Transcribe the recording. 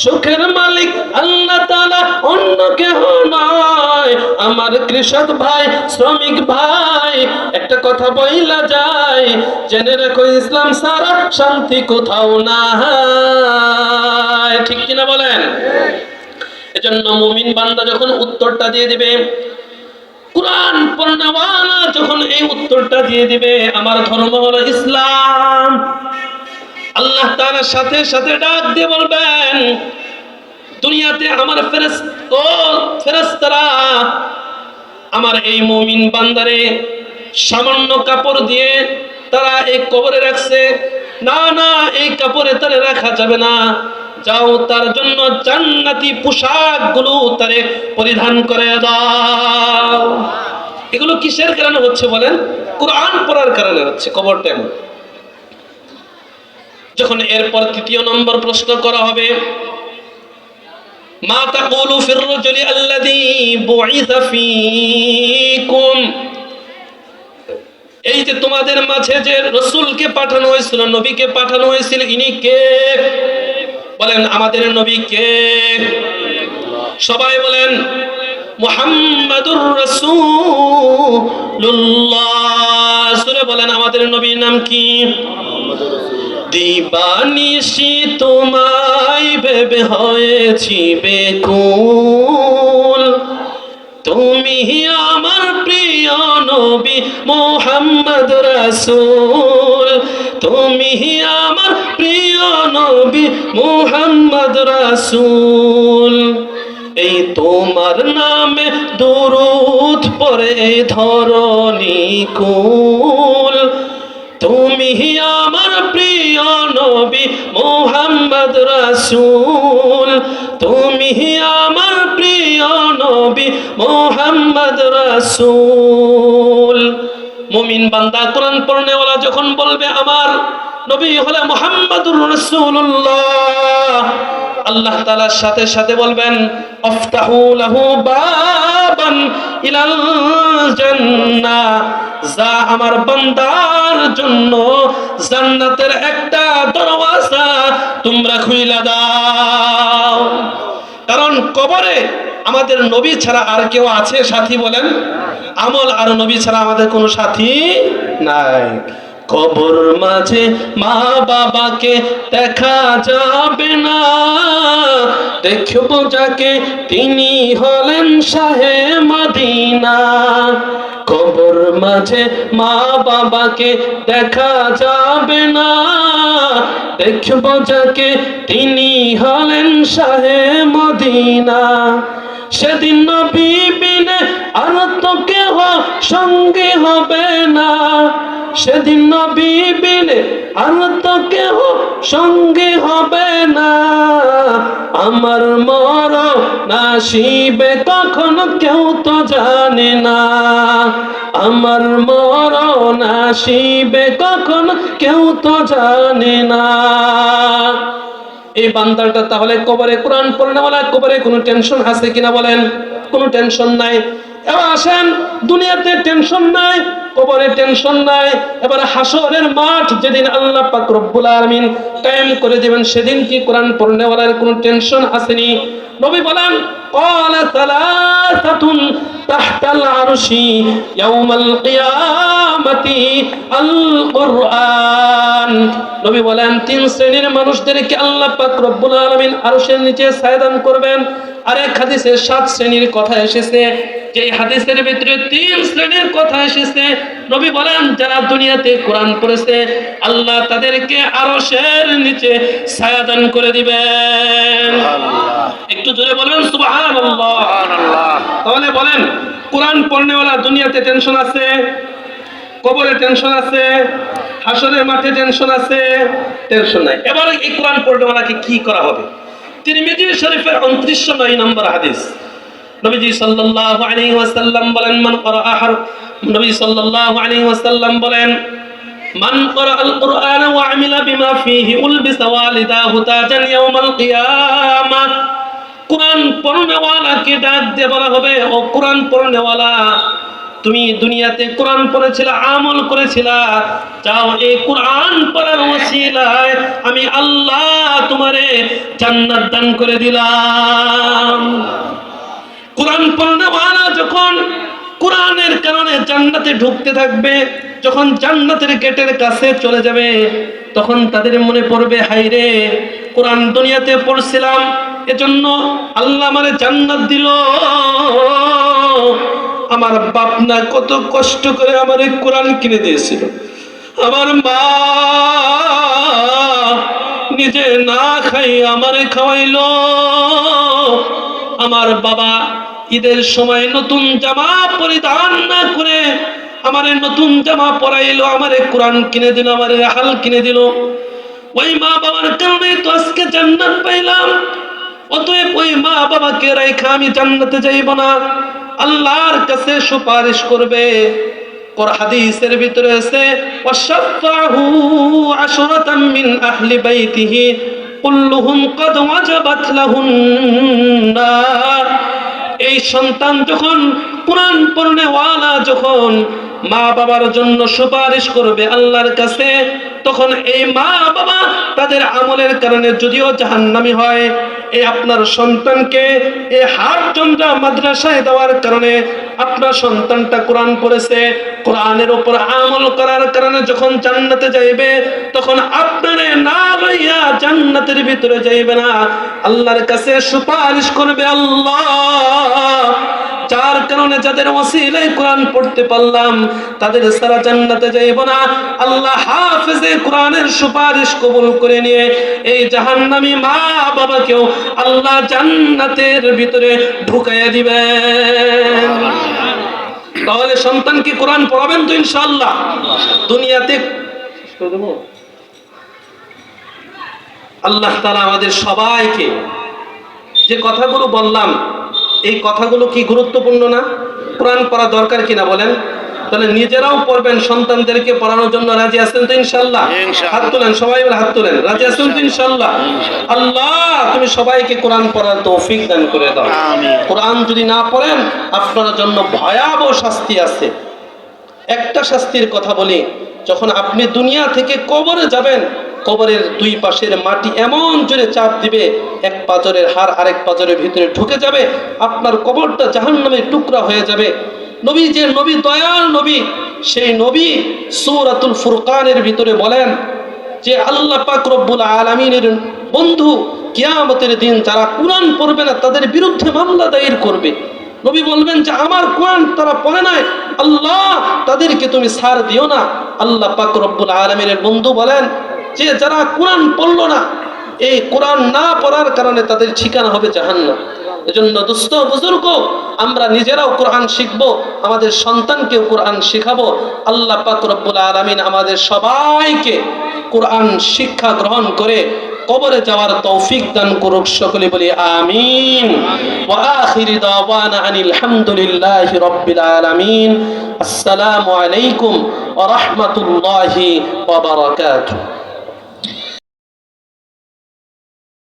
সুখের মালিক আল্লাহ তাআলা, অন্য কেহ নয়। আমার কৃষক ভাই, শ্রমিক ভাই, একটা কথা বইলা যায়, জেনে রেখো ইসলাম ছাড়া শান্তি কোথাও নাই। ঠিক কিনা বলেন? এজন্য মুমিন বান্দা যখন উত্তরটা দিয়ে দিবে, কুরআন পড়নেওয়ালা যখন এই উত্তরটা দিয়ে দিবে, আমার ধর্ম হলো ইসলাম, আল্লাহ তাআলার সাথে সাথে ডাক দিয়ে বলবেন, দুনিয়াতে আমার ফেরেশতারা আমার এই মুমিন বান্দারে সামান্য কাপড় দিয়ে তারা এই কবরে রাখছে, না না, এই কাপড়ে তারে রাখা যাবে না, যাও তার জন্য জান্নাতি পোশাকগুলো তারে পরিধান করে দাও। এগুলো কিসের কারণে হচ্ছে বলেন? কুরআন পড়ার কারণে হচ্ছে। কবরটা এমন। যখন এরপর তৃতীয় নম্বর প্রশ্ন করা হবে, মা তাকুলু ফির রাজুলি আল্লাযী বুইসা ফীকুম, এই যে তোমাদের মাঝে যে রাসূলকে পাঠানো হয়েছিল, নবীকে পাঠানো হয়েছিল, ইনি কে? বলেন আমাদের নবী কে? সবাই বলেন মুহাম্মাদুর রাসূলুল্লাহ। সূরা বলেন আমাদের নবীর নাম কি? দিবানিশি তোমায় ভেবে হয়েছি বেকুল, তুমি আমার প্রিয় নবী মুহাম্মদ রাসূল, তুমি আমার প্রিয় নবী মুহাম্মদ রাসূল। এই তোমার নামে দরুদ পড়ে ধরণী কুল, তুমি আমার প্রিয় নবী মুহাম্মদ রাসূল, তুমি আমার প্রিয় নবী মুহাম্মদ রাসূল। মুমিন বান্দা কোরআন পড়নেওয়ালা যখন বলবে আমার নবী হলো মুহাম্মাদুর রাসূলুল্লাহ, আল্লাহ তাআলার সাথে সাথে বলবেন আফতাহু লাহু বাবান ইলাল জান্নাহ, যা আমার বান্দার জন্য জান্নাতের একটা দরওয়াজা তোমরা খুইলা দাও। কারণ কবরে আমাদের নবী ছাড়া আর কেউ আছে সাথী? বলেন আমল আর নবী ছাড়া আমাদের কোনো সাথী নাই। কবর মাঝে মা বাবাকে দেখা যাবে না, দেখব যাকে তিনি হলেন শাহে মদিনা। কবর মাঝে মা বাবাকে দেখা যাবে না, দেখব যাকে তিনি হলেন শাহে মদিনা। সেদিন নবী বিনে আর তো কেহ সঙ্গী হবে না, সেদিন নবী বিনে আর তো কেহ সঙ্গী হবে না। আমার মরণ আসিবে কখন কেউ তো জানে না, আমার মরণ আসিবে কখন কেউ তো জানে না। এই বান্দাটা তাহলে কবরে কোরআন পড়নেওয়ালা, কবরে কোনো টেনশন আছে কিনা বলেন? কোনো টেনশন নাই। এবার আসেন, দুনিয়াতে টেনশন নাই, কবরে টেনশন নাই। এবার হাসরের মাঠ যেদিন আল্লাহ পাক রব্বুল আলামিন কায়েম করে দিবেন, সেদিন কি কোরআন পড়নেওয়ালার কোনো টেনশন আসেনি? নবী বলেন ক্বালা সালাসাতুন তাহতাল আরশি ইয়াউমাল কিয়ামাতি আল কুরআন। নবী বলেন তিন শ্রেণীর মানুষদেরকে আল্লাহ পাক রব্বুল আলামিন আরশের নিচে ছায়া করবেন। আরেক হাদিসে 7 শ্রেণীর কথা এসেছে, যে হাদিসের ভিতরে 3 শ্রেণীর কথা এসেছে। নবী বলেন যারা দুনিয়াতে কোরআন পড়েছে আল্লাহ তাদেরকে আরশের নিচে ছায়া দান করে দিবেন। একটু জোরে বলবেন সুবহানাল্লাহ। তাহলে বলেন কোরআন পড়নেওয়ালা দুনিয়াতে টেনশন আছে, কবরে টেনশন আছে, হাসরের মাঠে টেনশন আছে? টেনশন নাই। এবার এই কোরআন পড়নেওয়ালাকে কি করা হবে? তিরমিজি শরীফের 2909 নম্বর হাদিস, নবীজি সাল্লাল্লাহু আলাইহি ওয়াসাল্লাম বলেন মান ক্বারাআ নবী সাল্লাল্লাহু আলাইহি ওয়াসাল্লাম বলেন মান ক্বারাআল কুরআন ওয়া আমিলা বিমা ফীহি উলবিসা ওয়ালিদাহু তাজান ইয়াউমাল কিয়ামাহ। কোরআন পড়নেওয়ালাকে ডাক দিয়ে বলা হবে, ও কোরআন পড়নেওয়ালা, তুমি দুনিয়াতে কোরআন পড়েছিলা, আমল করেছিলা, যাও এই কোরআন পড়ার ওসিলায় আমি আল্লাহ তোমারে জান্নাত দান করে দিলাম। কোরআন পড়নেওয়ালা যখন কোরআনের কারণে জান্নাতে ঢুকতে থাকবে, যখন জান্নাতের গেটের কাছে চলে যাবে, তখন তাদের মনে পড়বে, হায় রে, কোরআন দুনিয়াতে পড়ছিলাম, এজন্য আল্লাহ আমারে জান্নাত দিল। আমার বাপ না কত কষ্ট করে আমারে কোরআন কিনে দিয়েছিল, আমার মা নিজে না খাই আমারে খাওয়াইলো, আমার বাবা ঈদের সময় নতুন জামা পরিধান না করে আমারে নতুন জামা পরাইলো, আমারে কোরআন কিনে দিল, আমারে হাল কিনে দিল। ওই মা বাবার কারণে তো আজকে জান্নাত পাইলাম। অতএব ওই মা বাবাকে রাইখা আমি জান্নাতে যাইব না, আল্লাহর কাছে সুপারিশ করবে। হাদিসের ভিতরে আছে, ওয়াশাফাহু আশরাতাম মিন আহলি বাইতিহি কুল্লুহুম কদ ওয়াজাবাত লাহুন নার। এই সন্তান যখন, কোরআন পড়নেওয়ালা যখন মা বাবার জন্য সুপারিশ করবে আল্লাহর কাছে, তখন এই মা বাবা তাদের আমলের কারণে যদিও জাহান্নামী হয়, এই আপনার সন্তানকে এই হাটজন্ডা মাদ্রাসায় দেওয়ার কারণে আপনার সন্তানটা কোরআন পড়েছে, কোরআনের উপর আমল করার কারণে যখন জান্নাতে যাইবে, তখন আপনারে না লইয়া জান্নাতের ভিতরে যাইবে না, আল্লাহর কাছে সুপারিশ করবে, আল্লাহ যার কারণে যাদের ওসিলায় কোরআন পড়তে পারলাম তাদের সারা জান্নাতে যাইব না, আল্লাহ হাফেজে কোরআনের সুপারিশ কবুল করে নিয়ে এই জাহান্নামী মা বাবাকেও আল্লাহ জান্নাতের ভিতরে ঢুকাইয়া দিবেন। তাহলে সন্তানকে কোরআন পড়াবেন তো ইনশাআল্লাহ। দুনিয়াতে আল্লাহ তাআলা আমাদের সবাইকে যে কথাগুলো বললাম, এই কথাগুলো কি গুরুত্বপূর্ণ না? কোরআন পড়া দরকার কিনা বলেন? তাহলে নিজেরাও পড়বেন, সন্তানদেরকে পড়ানোর জন্য রাজি আছেন তো ইনশাআল্লাহ? হাত তুলেন, সবাই হাত তুলেন, রাজি আছেন তো ইনশাআল্লাহ? আল্লাহ তুমি সবাইকে কোরআন পড়ার তৌফিক দান করে দাও। কোরআন যদি না পড়েন আপনার জন্য ভয়াবহ শাস্তি আছে। একটা শাস্তির কথা বলি, যখন আপনি দুনিয়া থেকে কবরে যাবেন, কবরের দুই পাশের মাটি এমন জোরে চাপ দিবে, এক পাজরের হাড় আরেক পাজরের ভিতরে ঢুকে যাবে, আপনার কবরটা জাহান্নামের টুকরা হয়ে যাবে। নবী, যে নবী দয়াল নবী, সেই নবী সূরাতুল ফুরকানের ভিতরে বলেন যে আল্লাহ পাক রব্বুল আলামিনের বন্ধু কিয়ামতের দিন যারা কোরআন পড়বে না তাদের বিরুদ্ধে মামলা দায়ের করবে। নবী বলবেন যে আমার কোরআন তারা পড়ে নাই, আল্লাহ তাদেরকে তুমি ছাড় দিও না। আল্লাহ পাক রব্বুল আলামিনের বন্ধু বলেন যে যারা কোরআন পড়লো না, এই কোরআন না পড়ার কারণে তাদের ঠিকানা হবে জাহান্নাম। এজন্য দোস্ত বুজুর্গ, আমরা নিজেরাও কোরআন শিখবো, আমাদের সন্তানকেও কোরআন শিখাবো। আল্লাহ পাক রব্বুল আলামিন আমাদের সবাইকে কোরআন শিক্ষা গ্রহণ করে কবরে যাওয়ার তৌফিক দান করুক। সকলে বলি আমিন। ওয়া আখিরি দাওয়ানা আনিল হামদুলিল্লাহি রাব্বিল আলামিন। আসসালামু আলাইকুম ওয়া রাহমাতুল্লাহি ওয়া বারাকাতুহু।